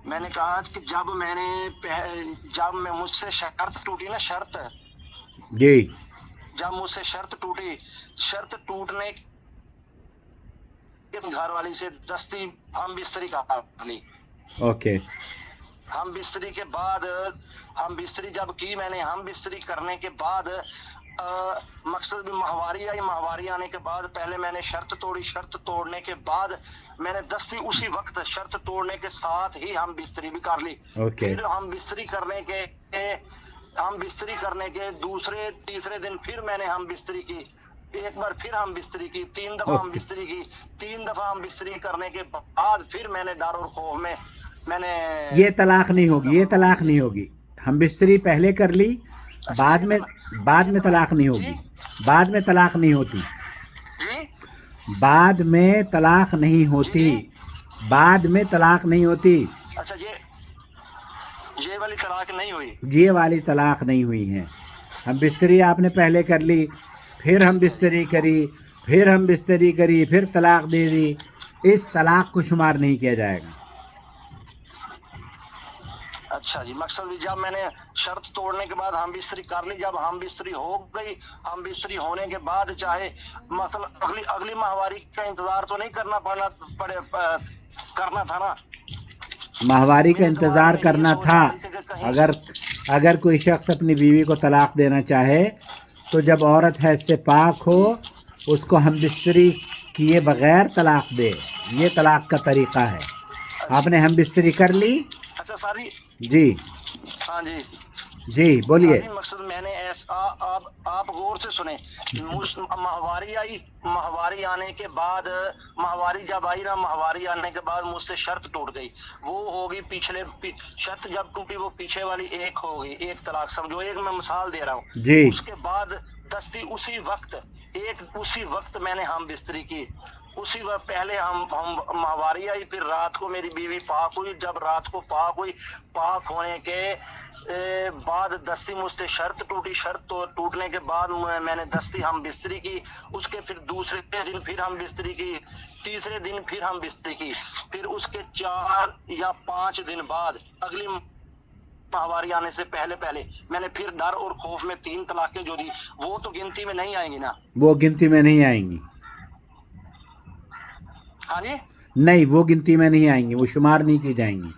میں نے کہا کہ جب میں مجھ سے شرط ٹوٹی نا، شرط جی جب مجھ سے شرط ٹوٹی، شرط ٹوٹنے کے گھر والی سے دستی ہم بستری کا لی. اوکے ہم بستری کے بعد ہم بستری جب کی میں نے، ہم بستری کرنے کے بعد مقصد بھی ماہواری آئی. ماہواری آنے کے بعد پہلے میں نے شرط توڑی، شرط توڑنے کے بعد میں نے دستی اسی وقت شرط توڑنے کے ساتھ ہی ہم بستری بھی کر لی. اوکے پھر ہم بستری کرنے کے دوسرے تیسرے دن پھر میں نے ہم بستری کی، ایک بار پھر ہم بستری کی، 3 دفعہ ہم اوکے بستری کی. 3 دفعہ ہم بستری کرنے کے بعد پھر میں نے ڈر اور خوف میں نے یہ طلاق نہیں ہوگی، یہ طلاق نہیں ہوگی. ہم بستری پہلے کر لی، اچھا بعد میں طلاق نہیں جی ہوگی، بعد میں طلاق نہیں ہوتی، جی بعد میں طلاق نہیں جی ہوتی، جی بعد میں طلاق نہیں ہوتی. اچھا یہ والی طلاق نہیں ہوئی. یہ والی طلاق نہیں ہوئی ہے. ہم بستری آپ نے پہلے کر لی، پھر ہم ٹھیک ہے جی. بستری کری، پھر ہم بستری کری، پھر طلاق دے دی. اس طلاق کو شمار نہیں کیا جائے گا. اچھا جی، مقصد بھی جب میں نے شرط توڑنے کے بعد ہم بستری کر لی، جب ہم بستری ہو گئی، ہم بستری ہونے کے بعد چاہے مطلب اگلی ماہواری کا انتظار تو نہیں کرنا تھا نا. ماہواری کا میرے دماغ انتظار میں یہ کرنا سوچ تھا. آ رہی تھی کہ کہیں اگر کوئی شخص اپنی بیوی کو طلاق دینا چاہے تو جب عورت حیض سے پاک ہو جی اس کو ہم بستری کیے بغیر طلاق دے. یہ طلاق کا طریقہ ہے. آپ نے ہم بستری کر لی. اچھا ساری جی ہاں جی جی بولیے. ساری مقصد میں نے ایسا آپ غور سے سنیں. ماہواری آئی، ماہواری آنے کے بعد ماہواری جب آئی نا، ماہواری آنے کے بعد مجھ سے شرط ٹوٹ گئی. وہ ہوگی پچھلے شرط جب ٹوٹی وہ پیچھے والی ایک ہوگی، ایک طلاق سمجھو. ایک میں مثال دے رہا ہوں. جی اس کے بعد دستی اسی وقت میں نے ہم بستری کی. اسی وقت پہلے ہم ماہواری آئی، پھر رات کو میری بیوی پاک ہوئی. جب رات کو پاک ہوئی، پاک ہونے کے بعد دستی مجھ سے شرط ٹوٹی. شرط ٹوٹنے کے بعد میں نے دستی ہم بستری کی. اس کے پھر دوسرے دن پھر ہم بستری کی، تیسرے دن پھر ہم بستری کی. پھر اس کے 4 یا 5 دن بعد اگلی ماہواری آنے سے پہلے میں نے پھر ڈر اور خوف میں 3 طلاقیں جو دی. وہ تو گنتی میں نہیں آئیں گی نا. وہ گنتی میں نہیں آئیں گی. ہاں جی نہیں، وہ گنتی میں نہیں آئیں گی، وہ شمار نہیں کی جائیں گی.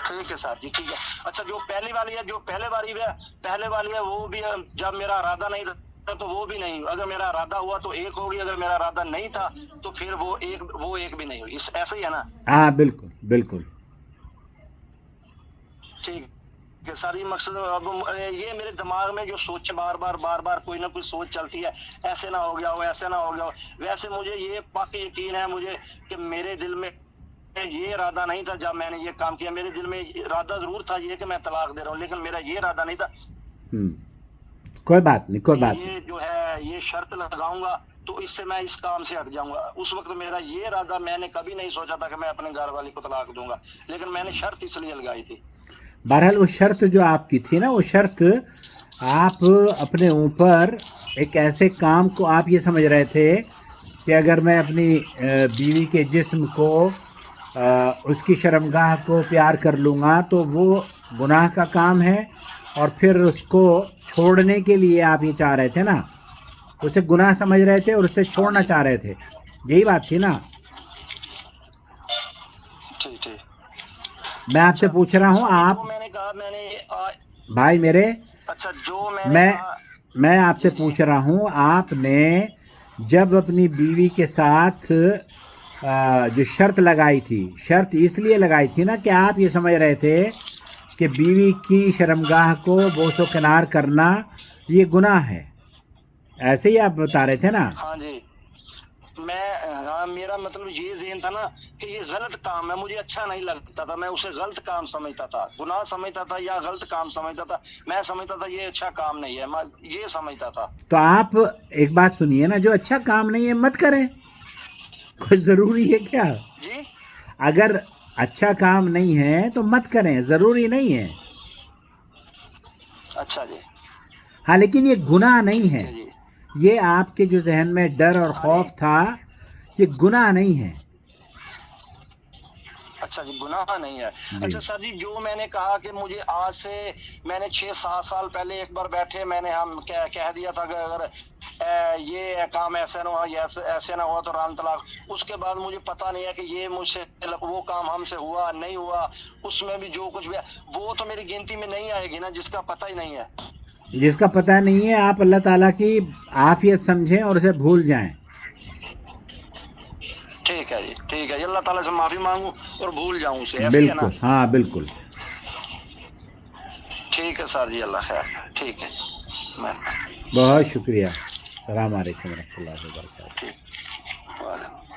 ٹھیک ہے صاحب جی، ٹھیک ہے. اچھا جو پہلی والی ہے وہ بھی جب میرا ارادہ نہیں تھا تو وہ بھی نہیں. اگر میرا ارادہ ہوا تو ایک ہوگی، اگر میرا ارادہ نہیں تھا تو پھر وہ ایک بھی نہیں ہوگی. ایسا ہی ہے نا. ہاں بالکل بالکل. ٹھیک ہے ساری مقصد. اب یہ میرے دماغ میں جو سوچ بار بار کوئی نہ کوئی سوچ چلتی ہے، ایسے نہ ہو گیا ہو، ایسے نہ ہو گیا ہو. ویسے مجھے یہ پاکا یقین ہے مجھے کہ میرے دل میں یہ ارادہ نہیں تھا. جب میں نے یہ کام کیا میرے دل میں ارادہ ضرور تھا یہ کہ میں طلاق دے رہا ہوں، لیکن میرا یہ ارادہ نہیں تھا کوئی بات نہیں، کوئی بات نہیں. یہ جو ہے یہ شرط لگاؤں گا تو اس سے میں اس کام سے ہٹ جاؤں گا. اس وقت میرا یہ ارادہ، میں نے کبھی نہیں سوچا تھا کہ میں اپنے گھر والی کو طلاق دوں گا، لیکن میں نے شرط اس لیے لگائی تھی. بہرحال وہ شرط جو آپ کی تھی نا، وہ شرط آپ اپنے اوپر ایک ایسے کام کو آپ یہ سمجھ رہے تھے کہ اگر میں اپنی بیوی کے جسم کو، اس کی شرمگاہ کو پیار کر لوں گا تو وہ گناہ کا کام ہے، اور پھر اس کو چھوڑنے کے لیے آپ یہ چاہ رہے تھے نا، اسے گناہ سمجھ رہے تھے اور اسے ہاں چھوڑنا جی چاہ رہے تھے. یہی بات تھی نا. ٹھیک. میں آپ سے اچھا پوچھ رہا ہوں، ساری آپ جو میں نے کہا میں نے بھائی میرے، اچھا جو میں نے کہا میں آپ سے جی جی پوچھ رہا ہوں، آپ نے جب اپنی بیوی کے ساتھ جو شرط لگائی تھی، شرط اس لیے لگائی تھی نا کہ آپ یہ سمجھ رہے تھے کہ بیوی کی شرمگاہ کو بوس و کنار کرنا یہ گناہ ہے. ایسے ہی آپ بتا رہے تھے نا. ہاں جی میرا مطلب یہ ذہن تھا نا کہ یہ غلط کام ہے، مجھے اچھا نہیں لگتا تھا. میں اسے غلط کام سمجھتا تھا، گناہ سمجھتا تھا یا غلط کام سمجھتا تھا. میں سمجھتا تھا یہ اچھا کام نہیں ہے، میں یہ سمجھتا تھا. تو آپ ایک بات سنیے نا، جو اچھا کام نہیں ہے مت کریں. کوئی ضروری ہے کیا؟ جی اگر اچھا کام نہیں ہے تو مت کریں، ضروری نہیں ہے. اچھا جی ہاں لیکن یہ گناہ نہیں ٹھیک ہے. ہے جی. یہ آپ کے جو ذہن میں ڈر اور ہاں جی خوف تھا، یہ گناہ نہیں ہے. اچھا جی، گناہ نہیں ہے. اچھا سر جی، جو میں نے کہا کہ مجھے آج سے میں نے 6-7 سال پہلے ایک بار بیٹھے میں نے ہم کہہ دیا تھا کہ اگر یہ کام ایسا نہ ہوا، ایسے نہ ہوا تو رام طلاق. اس کے بعد مجھے پتہ نہیں ہے کہ یہ مجھ سے وہ کام ہم سے ہوا نہیں ہوا، اس میں بھی جو کچھ بھی وہ تو میری گنتی میں نہیں آئے گی نا، جس کا پتہ ہی نہیں ہے. جس کا پتہ نہیں ہے آپ اللہ تعالیٰ کی عافیت سمجھیں اور اسے بھول جائیں. ٹھیک ہے جی، ٹھیک ہے جی، اللہ تعالیٰ سے معافی مانگوں اور بھول جاؤں اسے، ایسے ہی ہے نا؟ بالکل، ہاں بالکل. ٹھیک ہے سر جی، اللہ خیر. ٹھیک ہے، بہت شکریہ. السلام علیکم ورحمۃ اللہ وبرکاتہ. ٹھیک.